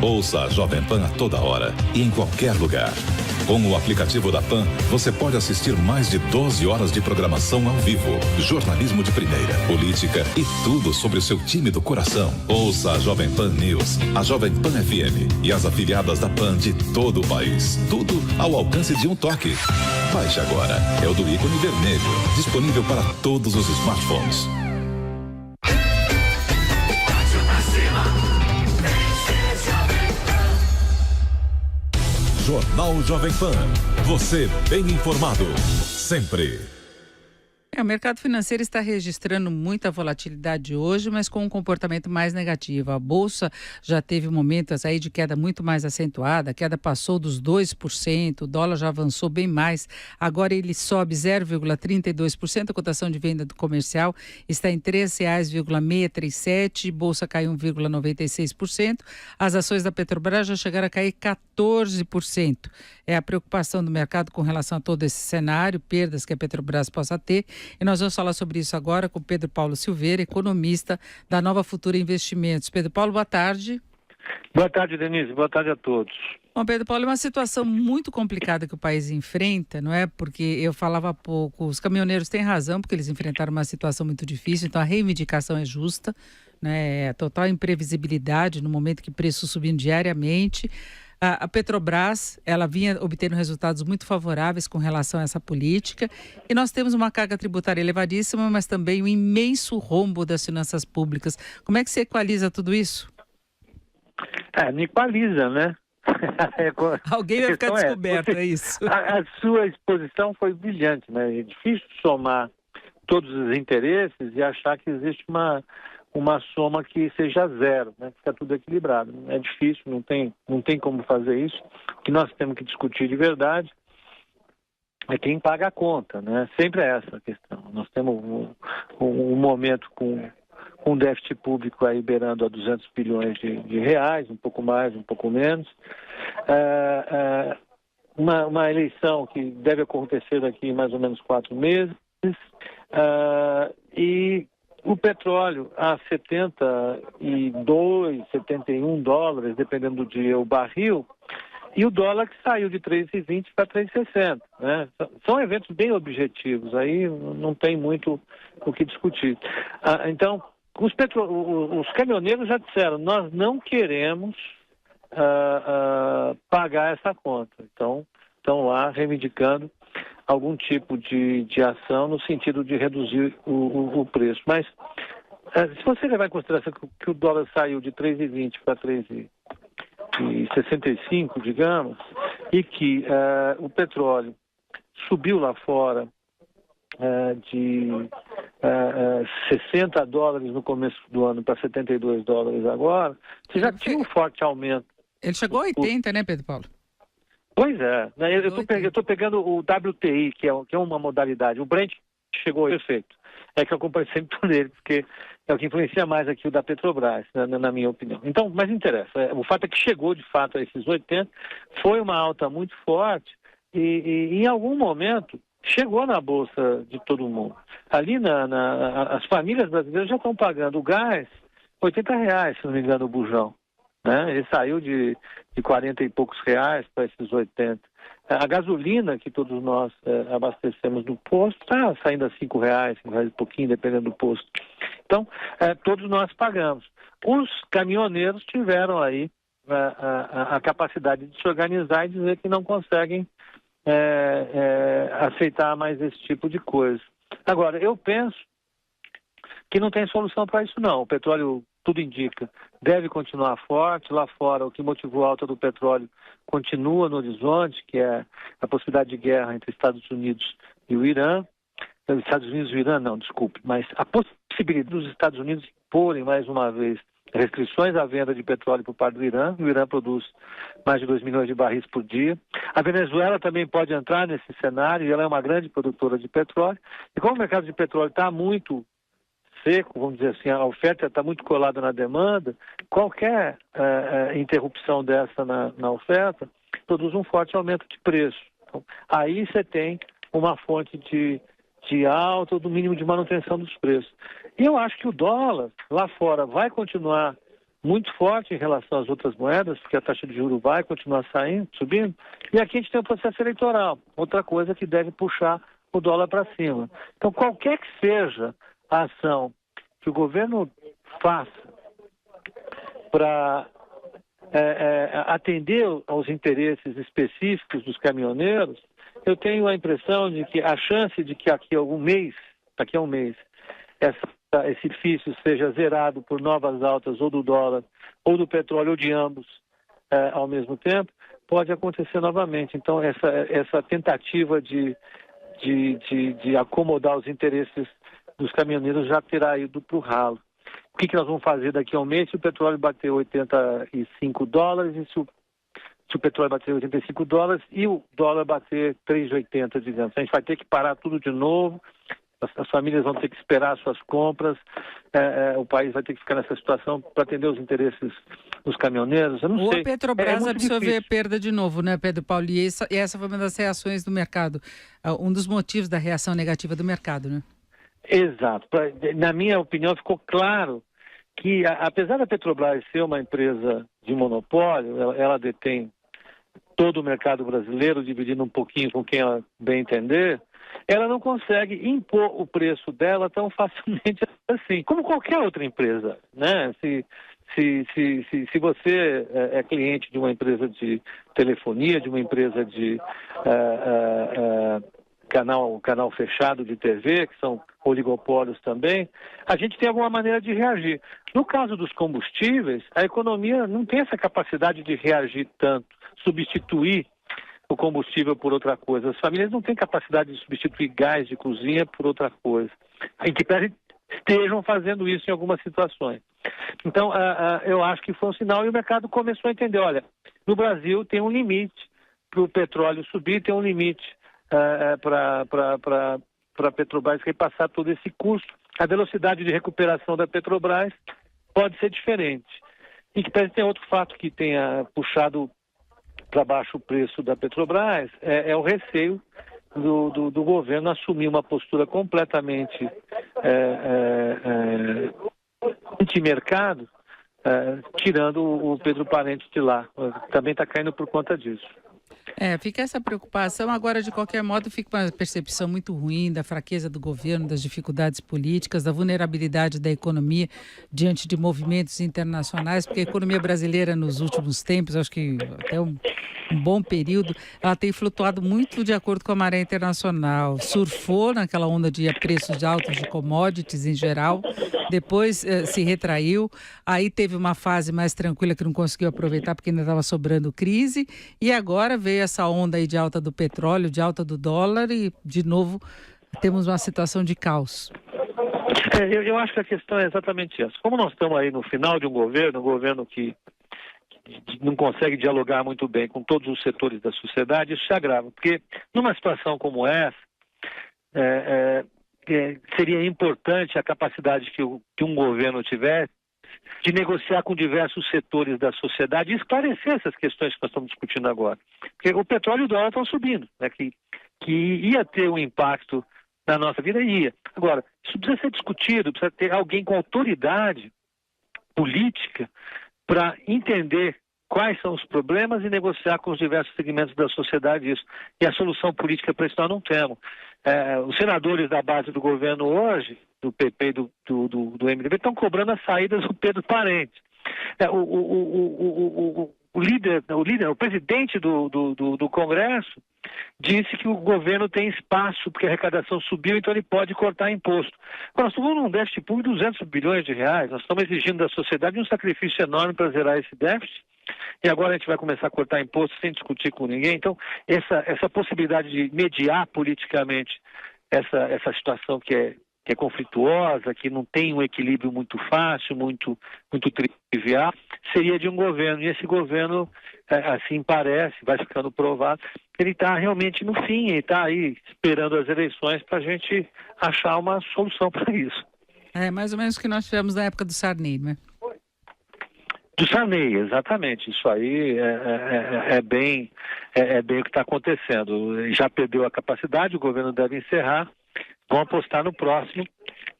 Ouça a Jovem Pan a toda hora e em qualquer lugar. Com o aplicativo da Pan, você pode assistir mais de 12 horas de programação ao vivo, jornalismo de primeira, política e tudo sobre o seu time do coração. Ouça a Jovem Pan News, a Jovem Pan FM e as afiliadas da Pan de todo o país. Tudo ao alcance de um toque. Baixe agora. É o do ícone vermelho, disponível para todos os smartphones. Jornal Jovem Pan. Você bem informado, sempre. O mercado financeiro está registrando muita volatilidade hoje, mas com um comportamento mais negativo. A Bolsa já teve momentos aí de queda muito mais acentuada, a queda passou dos 2%, o dólar já avançou bem mais, agora ele sobe 0,32%, a cotação de venda do comercial está em R$ 3,637, Bolsa caiu 1,96%, as ações da Petrobras já chegaram a cair 14%. É a preocupação do mercado com relação a todo esse cenário, perdas que a Petrobras possa ter. E nós vamos falar sobre isso agora com Pedro Paulo Silveira, economista da Nova Futura Investimentos. Pedro Paulo, boa tarde. Boa tarde, Denise. Boa tarde a todos. Bom, Pedro Paulo, é uma situação muito complicada que o país enfrenta, não é? Porque eu falava há pouco, os caminhoneiros têm razão, porque eles enfrentaram uma situação muito difícil, então a reivindicação é justa, né? A total imprevisibilidade no momento que preços subindo diariamente. A Petrobras, ela vinha obtendo resultados muito favoráveis com relação a essa política e nós temos uma carga tributária elevadíssima, mas também um imenso rombo das finanças públicas. Como é que você equaliza tudo isso? Não equaliza, né? Alguém vai ficar descoberto, é isso. A sua exposição foi brilhante, né? É difícil somar todos os interesses e achar que existe uma soma que seja zero, né? Fica tudo equilibrado. É difícil, não tem como fazer isso. O que nós temos que discutir de verdade é quem paga a conta, né? Sempre é essa a questão. Nós temos um momento com um déficit público aí beirando a 200 bilhões de reais, um pouco mais, um pouco menos. Uma eleição que deve acontecer daqui mais ou menos 4 meses. E o petróleo a 72, 71 dólares, dependendo do dia, o barril, e o dólar que saiu de 3,20 para 3,60. Né? São eventos bem objetivos, aí não tem muito o que discutir. Então, os caminhoneiros já disseram, nós não queremos pagar essa conta. Então, estão lá reivindicando algum tipo de ação no sentido de reduzir o preço. Mas, se você levar em consideração que o dólar saiu de 3,20 para 3,65, digamos, e que o petróleo subiu lá fora de 60 dólares no começo do ano para 72 dólares agora, você já tinha um forte aumento. Ele chegou a 80, né, Pedro Paulo? Pois é, eu estou pegando o WTI, que é uma modalidade. O Brent chegou perfeito. É que eu acompanho sempre por ele, porque é o que influencia mais aqui o da Petrobras, na minha opinião. Então, mas interessa. O fato é que chegou, de fato, a esses 80, foi uma alta muito forte e em algum momento chegou na bolsa de todo mundo. Ali, as famílias brasileiras já estão pagando o gás R$80, se não me engano, o bujão. Né? Ele saiu de 40 e poucos reais para esses 80. A gasolina que todos nós abastecemos no posto está saindo a R$5, R$5 e pouquinho, dependendo do posto. Então, todos nós pagamos. Os caminhoneiros tiveram aí a capacidade de se organizar e dizer que não conseguem aceitar mais esse tipo de coisa. Agora, eu penso que não tem solução para isso não. O petróleo, tudo indica, deve continuar forte. Lá fora, o que motivou a alta do petróleo continua no horizonte, que é a possibilidade de guerra entre Estados Unidos e o Irã. Estados Unidos e o Irã, não, desculpe, mas a possibilidade dos Estados Unidos imporem mais uma vez restrições à venda de petróleo por parte do Irã. O Irã produz mais de 2 milhões de barris por dia. A Venezuela também pode entrar nesse cenário, e ela é uma grande produtora de petróleo. E como o mercado de petróleo está muito seco, vamos dizer assim, a oferta está muito colada na demanda, qualquer interrupção dessa na oferta produz um forte aumento de preço. Então, aí você tem uma fonte de alta ou do mínimo de manutenção dos preços. E eu acho que o dólar lá fora vai continuar muito forte em relação às outras moedas, porque a taxa de juros vai continuar subindo. E aqui a gente tem o processo eleitoral, outra coisa que deve puxar o dólar para cima. Então, qualquer que seja a ação que o governo faça para atender aos interesses específicos dos caminhoneiros, eu tenho a impressão de que a chance de que daqui a um mês, esse vício seja zerado por novas altas ou do dólar, ou do petróleo, ou de ambos ao mesmo tempo, pode acontecer novamente. Então, essa tentativa de acomodar os interesses dos caminhoneiros já terá ido para o ralo. O que nós vamos fazer daqui a um mês se o petróleo bater $85 e se o petróleo bater $85 e o dólar bater 3,80, digamos. A gente vai ter que parar tudo de novo, as famílias vão ter que esperar suas compras, o país vai ter que ficar nessa situação para atender os interesses dos caminhoneiros. Eu não sei. Ou a Petrobras absorver difícil. perda de novo, né, Pedro Paulo? E essa foi uma das reações do mercado, um dos motivos da reação negativa do mercado, né? Exato. Na minha opinião, ficou claro que, apesar da Petrobras ser uma empresa de monopólio, ela detém todo o mercado brasileiro, dividindo um pouquinho com quem ela bem entender, ela não consegue impor o preço dela tão facilmente assim, como qualquer outra empresa, né? Se você é cliente de uma empresa de telefonia, de uma empresa de canal fechado de TV, que são oligopólios também, a gente tem alguma maneira de reagir. No caso dos combustíveis, a economia não tem essa capacidade de reagir tanto, substituir o combustível por outra coisa. As famílias não têm capacidade de substituir gás de cozinha por outra coisa. Em que estejam fazendo isso em algumas situações. Então, eu acho que foi um sinal e o mercado começou a entender, olha, no Brasil tem um limite para o petróleo subir, tem um limite para a Petrobras repassar todo esse custo. A velocidade de recuperação da Petrobras pode ser diferente. E que tem outro fato que tenha puxado para baixo o preço da Petrobras, é o receio do governo assumir uma postura completamente anti-mercado, tirando o Pedro Parente de lá. Também está caindo por conta disso. Fica essa preocupação. Agora, de qualquer modo, fica uma percepção muito ruim da fraqueza do governo, das dificuldades políticas, da vulnerabilidade da economia diante de movimentos internacionais, porque a economia brasileira nos últimos tempos, acho que até um bom período, ela tem flutuado muito de acordo com a maré internacional. Surfou naquela onda de preços altos de commodities em geral, depois se retraiu, aí teve uma fase mais tranquila que não conseguiu aproveitar porque ainda estava sobrando crise, e agora veio essa onda aí de alta do petróleo, de alta do dólar e, de novo, temos uma situação de caos. Eu acho que a questão é exatamente essa. Como nós estamos aí no final de um governo que não consegue dialogar muito bem com todos os setores da sociedade, isso se agrava. Porque numa situação como essa, seria importante a capacidade que um governo tivesse de negociar com diversos setores da sociedade e esclarecer essas questões que nós estamos discutindo agora. Porque o petróleo e o dólar estão subindo, né? Que ia ter um impacto na nossa vida, ia. Agora, isso precisa ser discutido, precisa ter alguém com autoridade política para entender quais são os problemas e negociar com os diversos segmentos da sociedade isso. E a solução política para isso nós não temos. Os senadores da base do governo hoje, do PP e do MDB, estão cobrando as saídas do Pedro Parente. O presidente do Congresso disse que o governo tem espaço porque a arrecadação subiu, então ele pode cortar imposto. Agora, nós estamos num déficit público de R$200 bilhões, nós estamos exigindo da sociedade um sacrifício enorme para zerar esse déficit, e agora a gente vai começar a cortar imposto sem discutir com ninguém. Então, essa possibilidade de mediar politicamente essa situação que é conflituosa, que não tem um equilíbrio muito fácil, muito trivial, seria de um governo. E esse governo, assim parece, vai ficando provado, ele está realmente no fim, ele está aí esperando as eleições para a gente achar uma solução para isso. Mais ou menos o que nós tivemos na época do Sarney, né? Do Sarney, exatamente. Isso aí é bem o que está acontecendo. Já perdeu a capacidade, o governo deve encerrar, vão apostar no próximo,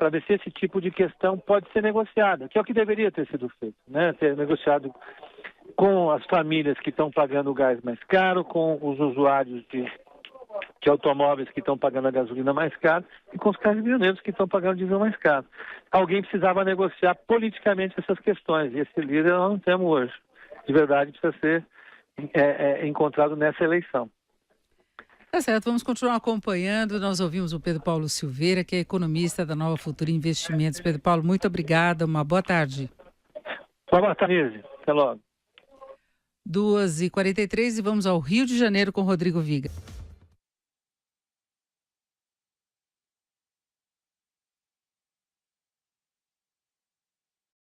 para ver se esse tipo de questão pode ser negociada, que é o que deveria ter sido feito, né? Ter negociado com as famílias que estão pagando o gás mais caro, com os usuários de automóveis que estão pagando a gasolina mais caro e com os caminhoneiros que estão pagando o diesel mais caro. Alguém precisava negociar politicamente essas questões, e esse líder nós não temos hoje. De verdade, precisa ser encontrado nessa eleição. Tá certo, vamos continuar acompanhando. Nós ouvimos o Pedro Paulo Silveira, que é economista da Nova Futura Investimentos. Pedro Paulo, muito obrigada, uma boa tarde. Boa tarde, até logo. 2h43 e vamos ao Rio de Janeiro com Rodrigo Viga.